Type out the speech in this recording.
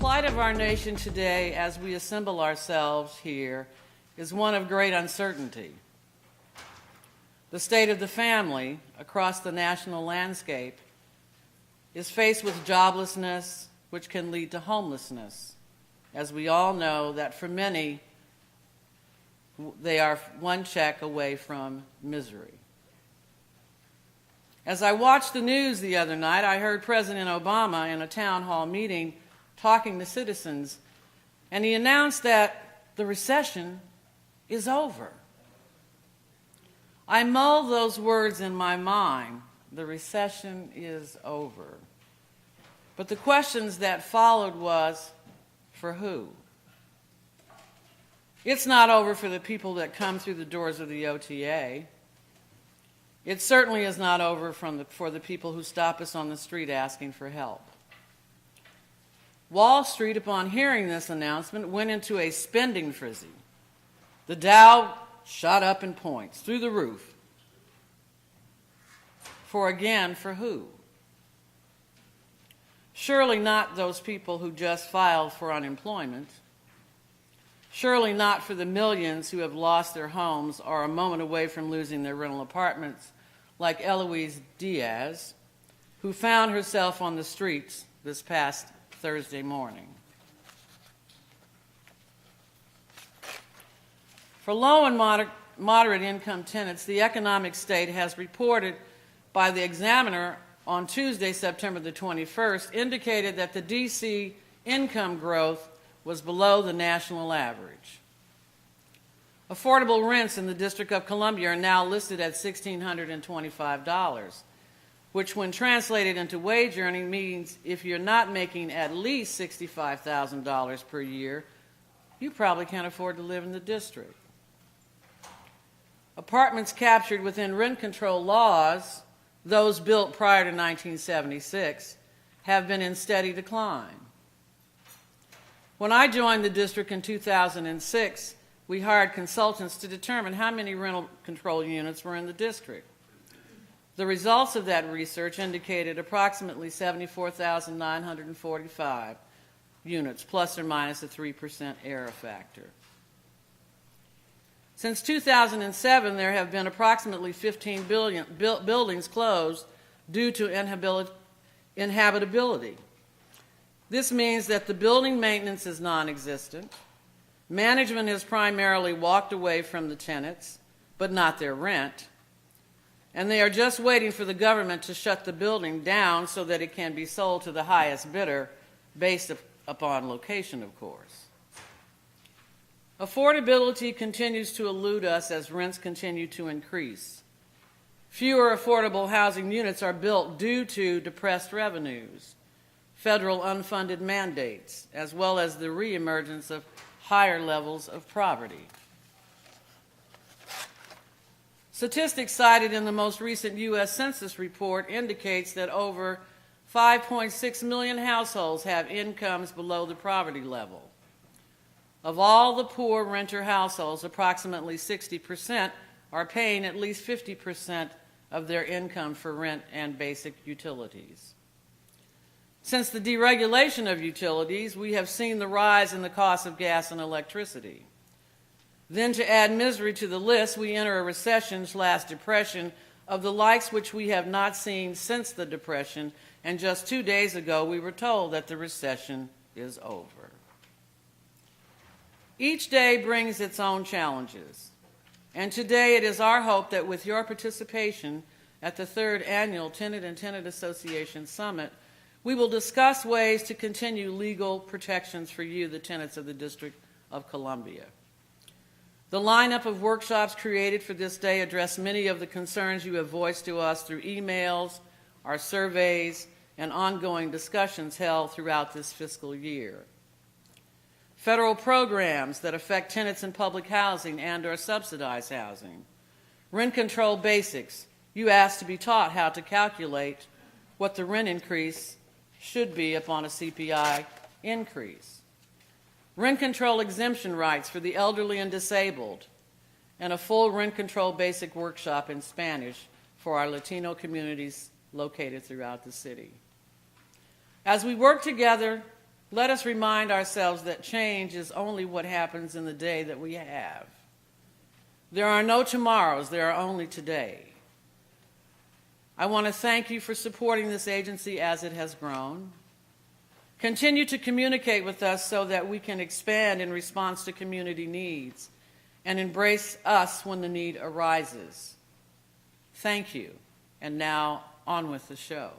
plight of our nation today as we assemble ourselves here is one of great uncertainty. The state of the family across the national landscape is faced with joblessness, which can lead to homelessness, as we all know that for many, they are one check away from misery. As I watched the news the other night, I heard President Obama in a town hall meeting talking to citizens, and he announced that the recession is over. I mulled those words in my mind. The recession is over. But the questions that followed was, for who? It's not over for the people that come through the doors of the OTA. It certainly is not over for the people who stop us on the street asking for help. Wall Street, upon hearing this announcement, went into a spending frenzy. The Dow shot up in points, through the roof. For who? Surely not those people who just filed for unemployment. Surely not for the millions who have lost their homes or are a moment away from losing their rental apartments, like Eloise Diaz, who found herself on the streets this past Thursday morning. For low and moderate income tenants, the economic state, has reported by the Examiner on Tuesday, September the 21st, indicated that the D.C. income growth was below the national average. Affordable rents in the District of Columbia are now listed at $1,625, which when translated into wage earning means if you're not making at least $65,000 per year, you probably can't afford to live in the district. Apartments captured within rent control laws, those built prior to 1976, have been in steady decline. When I joined the district in 2006, we hired consultants to determine how many rental control units were in the district. The results of that research indicated approximately 74,945 units, plus or minus a 3% error factor. Since 2007, there have been approximately 15 buildings closed due to inhabitability. This means that the building maintenance is non-existent. Management has primarily walked away from the tenants, but not their rent. And they are just waiting for the government to shut the building down so that it can be sold to the highest bidder based upon location, of course. Affordability continues to elude us as rents continue to increase. Fewer affordable housing units are built due to depressed revenues, federal unfunded mandates, as well as the reemergence of higher levels of poverty. Statistics cited in the most recent U.S. Census report indicates that over 5.6 million households have incomes below the poverty level. Of all the poor renter households, approximately 60% are paying at least 50% of their income for rent and basic utilities. Since the deregulation of utilities, we have seen the rise in the cost of gas and electricity. Then, to add misery to the list, we enter a recession/depression of the likes which we have not seen since the Depression, and just 2 days ago we were told that the recession is over. Each day brings its own challenges, and today it is our hope that with your participation at the 3rd Annual Tenant and Tenant Association Summit, we will discuss ways to continue legal protections for you, the tenants of the District of Columbia. The lineup of workshops created for this day address many of the concerns you have voiced to us through emails, our surveys, and ongoing discussions held throughout this fiscal year. Federal programs that affect tenants in public housing and/or subsidized housing. Rent control basics. You asked to be taught how to calculate what the rent increase should be upon a CPI increase. Rent control exemption rights for the elderly and disabled, and a full rent control basic workshop in Spanish for our Latino communities located throughout the city. As we work together Let us remind ourselves that change is only what happens in the day that we have. There are no tomorrows, there are only today. I want to thank you for supporting this agency as it has grown. Continue to communicate with us so that we can expand in response to community needs and embrace us when the need arises. Thank you. And now, on with the show.